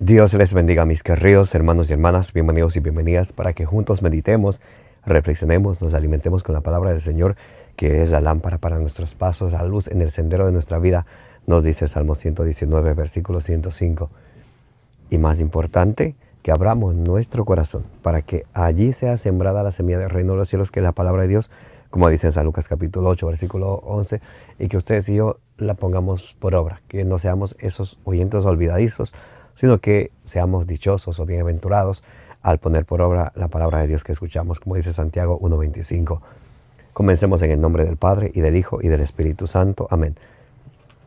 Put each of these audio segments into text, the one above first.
Dios les bendiga, mis queridos hermanos y hermanas, bienvenidos y bienvenidas para que juntos meditemos, reflexionemos, nos alimentemos con la palabra del Señor, que es la lámpara para nuestros pasos, la luz en el sendero de nuestra vida, nos dice Salmo 119, versículo 105. Y más importante, que abramos nuestro corazón para que allí sea sembrada la semilla del reino de los cielos, que es la palabra de Dios, como dice en San Lucas capítulo 8, versículo 11, y que ustedes y yo la pongamos por obra, que no seamos esos oyentes olvidadizos, sino que seamos dichosos o bienaventurados al poner por obra la palabra de Dios que escuchamos, como dice Santiago 1:25. Comencemos en el nombre del Padre, y del Hijo, y del Espíritu Santo. Amén.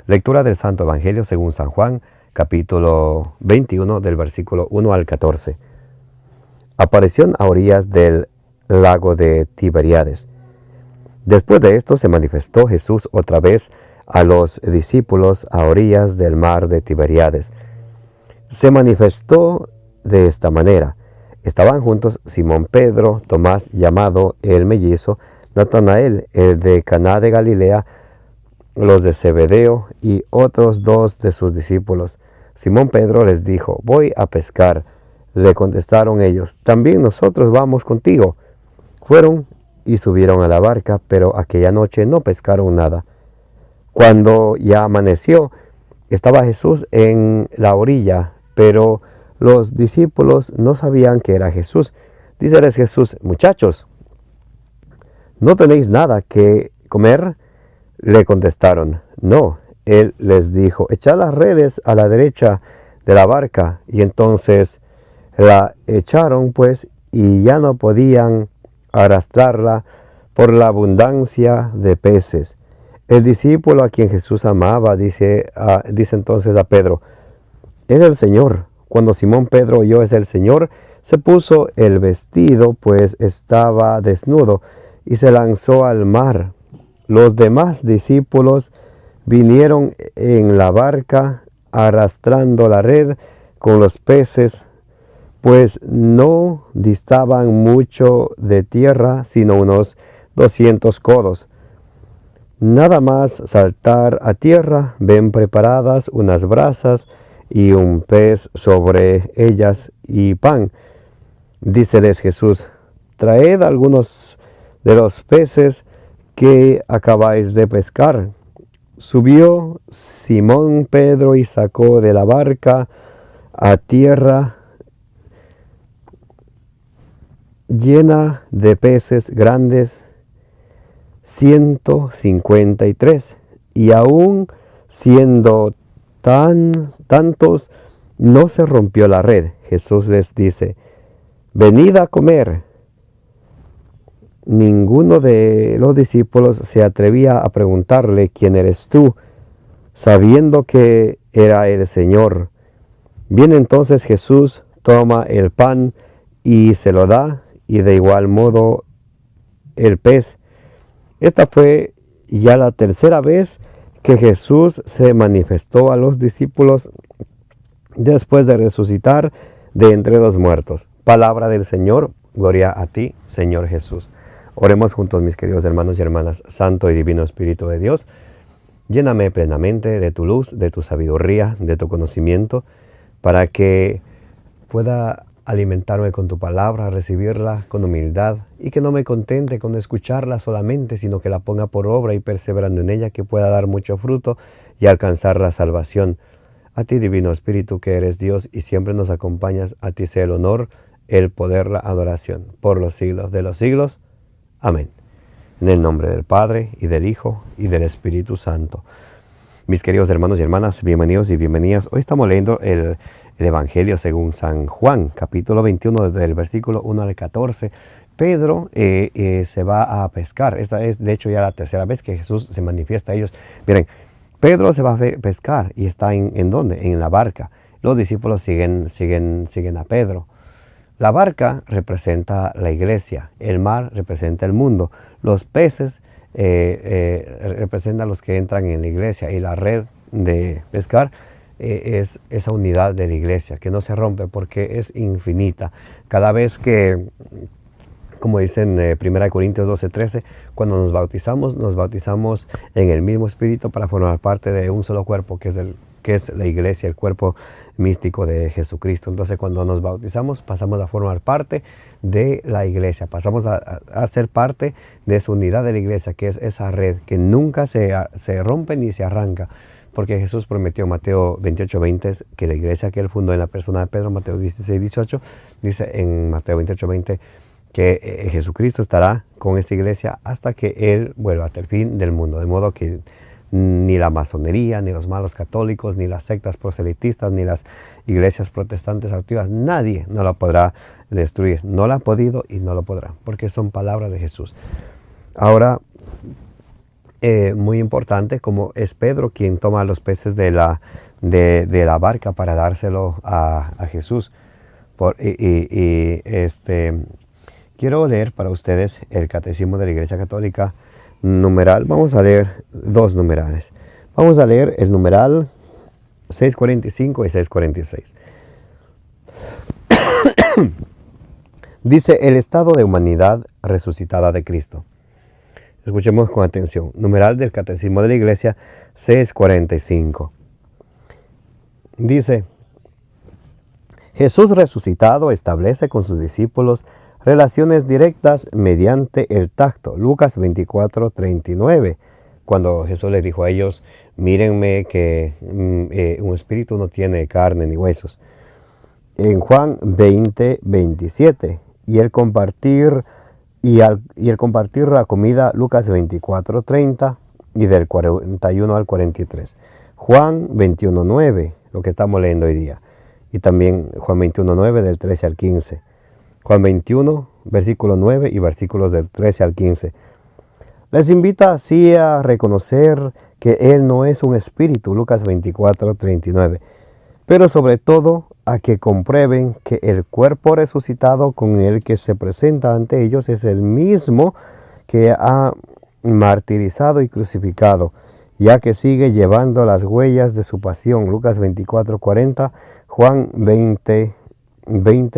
Lectura del Santo Evangelio según San Juan, capítulo 21, del versículo 1 al 14. Aparición a orillas del lago de Tiberíades. Después de esto se manifestó Jesús otra vez a los discípulos a orillas del mar de Tiberíades. Se manifestó de esta manera. Estaban juntos Simón Pedro, Tomás llamado el mellizo, Natanael, el de Caná de Galilea, los de Zebedeo y otros dos de sus discípulos. Simón Pedro les dijo: voy a pescar. Le contestaron ellos: también nosotros vamos contigo. Fueron y subieron a la barca, pero aquella noche no pescaron nada. Cuando ya amaneció, estaba Jesús en la orilla, pero los discípulos no sabían que era Jesús. Díceles Jesús: muchachos, ¿no tenéis nada que comer? Le contestaron: no. Él les dijo: echad las redes a la derecha de la barca. Y entonces la echaron, pues, y ya no podían arrastrarla por la abundancia de peces. El discípulo a quien Jesús amaba dice entonces a Pedro: es el Señor. Cuando Simón Pedro oyó es el Señor, se puso el vestido, pues estaba desnudo, y se lanzó al mar. Los demás discípulos vinieron en la barca arrastrando la red con los peces, pues no distaban mucho de tierra, sino unos 200 codos. Nada más saltar a tierra, ven preparadas unas brasas y un pez sobre ellas y pan. Díceles Jesús: traed algunos de los peces que acabáis de pescar. Subió Simón Pedro y sacó de la barca a tierra llena de peces grandes, 153, y aún siendo tantos, no se rompió la red. Jesús les dice: venid a comer. Ninguno de los discípulos se atrevía a preguntarle: ¿quién eres tú?, sabiendo que era el Señor. Viene entonces Jesús, toma el pan y se lo da, y de igual modo el pez. Esta fue ya la tercera vez que Jesús se manifestó a los discípulos después de resucitar de entre los muertos. Palabra del Señor. Gloria a ti, Señor Jesús. Oremos juntos, mis queridos hermanos y hermanas. Santo y divino Espíritu de Dios, lléname plenamente de tu luz, de tu sabiduría, de tu conocimiento, para que pueda alimentarme con tu palabra, recibirla con humildad, y que no me contente con escucharla solamente, sino que la ponga por obra y perseverando en ella, que pueda dar mucho fruto y alcanzar la salvación. A ti, divino Espíritu, que eres Dios y siempre nos acompañas, a ti sea el honor, el poder, la adoración, por los siglos de los siglos. Amén. En el nombre del Padre, y del Hijo, y del Espíritu Santo. Mis queridos hermanos y hermanas, bienvenidos y bienvenidas. Hoy estamos leyendo el Evangelio según San Juan, capítulo 21, del versículo 1 al 14. Pedro se va a pescar. Esta es, de hecho, ya la tercera vez que Jesús se manifiesta a ellos. Miren, Pedro se va a pescar y está ¿en dónde? En la barca. Los discípulos siguen a Pedro. La barca representa la iglesia, el mar representa el mundo, los peces representan a los que entran en la iglesia, y la red de pescar es esa unidad de la iglesia que no se rompe porque es infinita. Cada vez que, como dice en 1 Corintios 12:13, cuando nos bautizamos en el mismo espíritu para formar parte de un solo cuerpo, que es que es la iglesia, el cuerpo místico de Jesucristo. Entonces cuando nos bautizamos pasamos a formar parte de la iglesia, pasamos a ser parte de esa unidad de la iglesia, que es esa red que nunca se rompe ni se arranca, porque Jesús prometió en Mateo 28:20 que la iglesia que él fundó en la persona de Pedro, Mateo 16:18, dice en Mateo 28:20 que Jesucristo estará con esta iglesia hasta que él vuelva, hasta el fin del mundo, de modo que ni la masonería, ni los malos católicos, ni las sectas proselitistas, ni las iglesias protestantes activas, nadie no la podrá destruir. No la ha podido y no lo podrá, porque son palabras de Jesús. Ahora, muy importante, como es Pedro quien toma los peces de la barca para dárselo a Jesús. Quiero leer para ustedes el Catecismo de la Iglesia Católica, numeral. Vamos a leer dos numerales. Vamos a leer el numeral 645 y 646. Dice: el estado de humanidad resucitada de Cristo. Escuchemos con atención. Numeral del Catecismo de la Iglesia 645. Dice: Jesús resucitado establece con sus discípulos relaciones directas mediante el tacto. Lucas 24:39. Cuando Jesús les dijo a ellos: mírenme que un espíritu no tiene carne ni huesos. En Juan 20:27. Y el compartir la comida, Lucas 24:30 y del 41 al 43. Juan 21:9, lo que estamos leyendo hoy día. Y también Juan 21:9 del 13 al 15. Juan 21, versículo 9 y versículos del 13 al 15. Les invita así a reconocer que Él no es un espíritu, Lucas 24:39. Pero sobre todo a que comprueben que el cuerpo resucitado con el que se presenta ante ellos es el mismo que ha martirizado y crucificado, ya que sigue llevando las huellas de su pasión. Lucas 24:40, Juan 20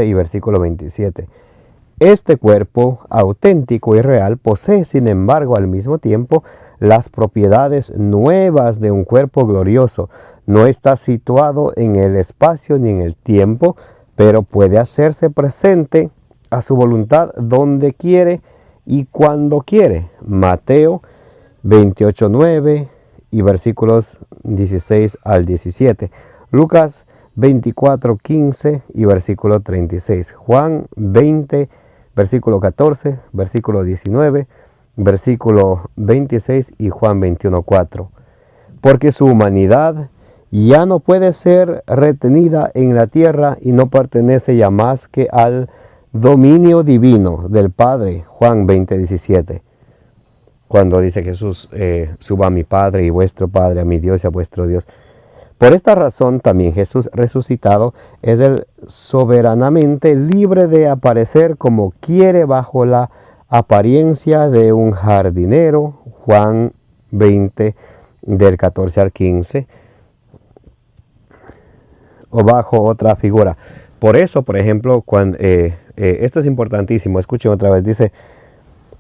y versículo 27. Este cuerpo auténtico y real posee, sin embargo, al mismo tiempo las propiedades nuevas de un cuerpo glorioso. No está situado en el espacio ni en el tiempo, pero puede hacerse presente a su voluntad donde quiere y cuando quiere. Mateo 28:9 y versículos 16 al 17. Lucas 24:15 y versículo 36. Juan 20, versículo 14, versículo 19, versículo 26 y Juan 21:4. Porque su humanidad ya no puede ser retenida en la tierra y no pertenece ya más que al dominio divino del Padre. Juan 20:17. Cuando dice Jesús: suba a mi Padre y vuestro Padre, a mi Dios y a vuestro Dios. Por esta razón también Jesús resucitado es el soberanamente libre de aparecer como quiere bajo la apariencia de un jardinero. Juan 20 del 14 al 15. O bajo otra figura. Por eso, por ejemplo, cuando esto es importantísimo, escuchen otra vez,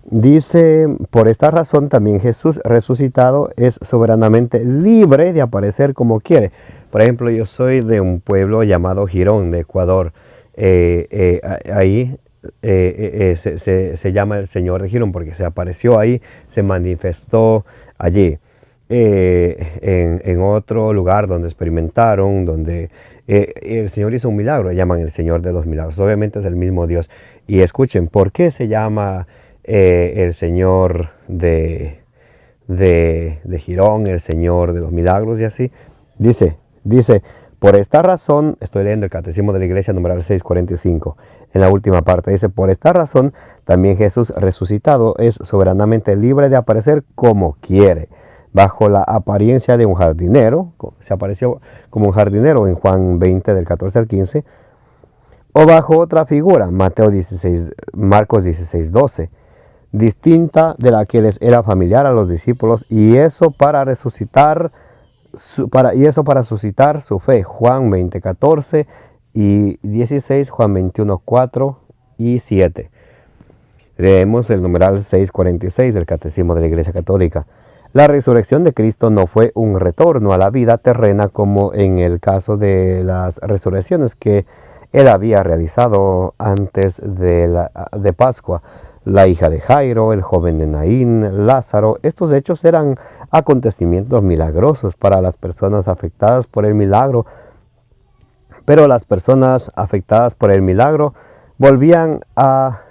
dice, por esta razón también Jesús resucitado es soberanamente libre de aparecer como quiere. Por ejemplo, yo soy de un pueblo llamado Girón, de Ecuador. Ahí se llama el Señor de Girón porque se apareció ahí, se manifestó allí. En otro lugar donde experimentaron, donde el Señor hizo un milagro, llaman el Señor de los milagros. Obviamente es el mismo Dios. Y escuchen, ¿por qué se llama el Señor de Girón, el Señor de los milagros y así? Dice, por esta razón, estoy leyendo el Catecismo de la Iglesia, numeral 645, en la última parte, dice: por esta razón también Jesús resucitado es soberanamente libre de aparecer como quiere, bajo la apariencia de un jardinero. Se apareció como un jardinero en Juan 20 del 14 al 15, o bajo otra figura, Marcos 16:12, distinta de la que les era familiar a los discípulos, y eso para suscitar su fe. Juan 20:14 y 16, Juan 21:4 y 7. Leemos el numeral 646 del Catecismo de la Iglesia Católica. La resurrección de Cristo no fue un retorno a la vida terrena como en el caso de las resurrecciones que él había realizado antes de Pascua. La hija de Jairo, el joven de Naín, Lázaro, estos hechos eran acontecimientos milagrosos para las personas afectadas por el milagro, pero las personas afectadas por el milagro volvían a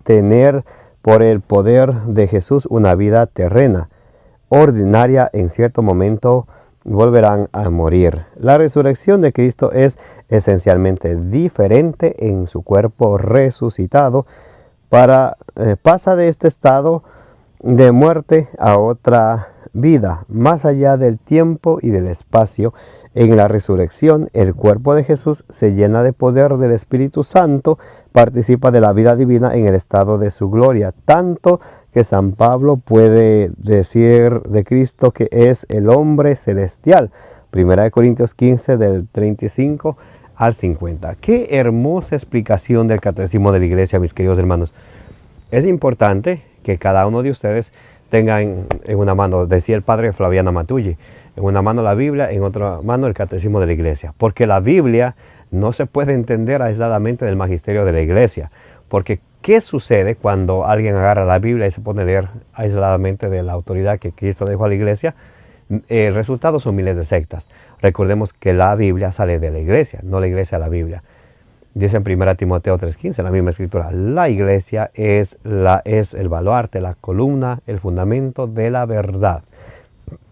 tener por el poder de Jesús una vida terrena, ordinaria. En cierto momento volverán a morir. La resurrección de Cristo es esencialmente diferente en su cuerpo resucitado. Pasa de este estado de muerte a otra vida, más allá del tiempo y del espacio. En la resurrección, el cuerpo de Jesús se llena de poder del Espíritu Santo, participa de la vida divina en el estado de su gloria, tanto que San Pablo puede decir de Cristo que es el hombre celestial. 1 Corintios 15, del 35 al 50. Qué hermosa explicación del Catecismo de la Iglesia, mis queridos hermanos. Es importante que cada uno de ustedes tenga en una mano, decía el padre Flaviano Matulli, en una mano la Biblia, en otra mano el Catecismo de la Iglesia. Porque la Biblia no se puede entender aisladamente del magisterio de la Iglesia. Porque ¿qué sucede cuando alguien agarra la Biblia y se pone a leer aisladamente de la autoridad que Cristo dejó a la Iglesia? El resultado son miles de sectas. Recordemos que la Biblia sale de la Iglesia, no la Iglesia a la Biblia. Dice en 1 Timoteo 3:15, la misma escritura, la Iglesia es el baluarte, la columna, el fundamento de la verdad.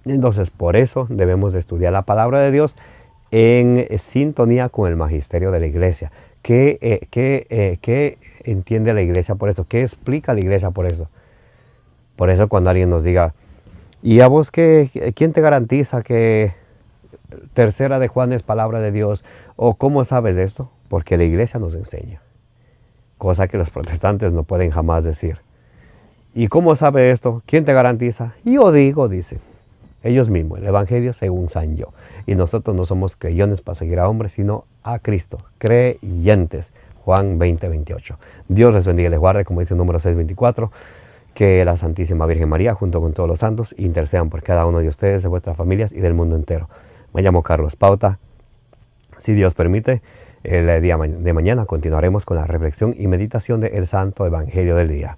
Entonces, por eso debemos de estudiar la palabra de Dios en sintonía con el magisterio de la Iglesia. ¿Qué entiende la Iglesia por esto? ¿Qué explica la Iglesia por eso? Por eso cuando alguien nos diga, ¿y a vos quién te garantiza que tercera de Juan es palabra de Dios? ¿O cómo sabes esto? Porque la Iglesia nos enseña, cosa que los protestantes no pueden jamás decir. ¿Y cómo sabe esto? ¿Quién te garantiza? Yo digo, dice ellos mismos, el Evangelio según San Yo. Y nosotros no somos creyentes para seguir a hombres, sino a Cristo, creyentes. Juan 20:28. Dios les bendiga y les guarde, como dice el número 624, que la Santísima Virgen María, junto con todos los santos, intercedan por cada uno de ustedes, de vuestras familias y del mundo entero. Me llamo Carlos Pauta. Si Dios permite, el día de mañana continuaremos con la reflexión y meditación del Santo Evangelio del día.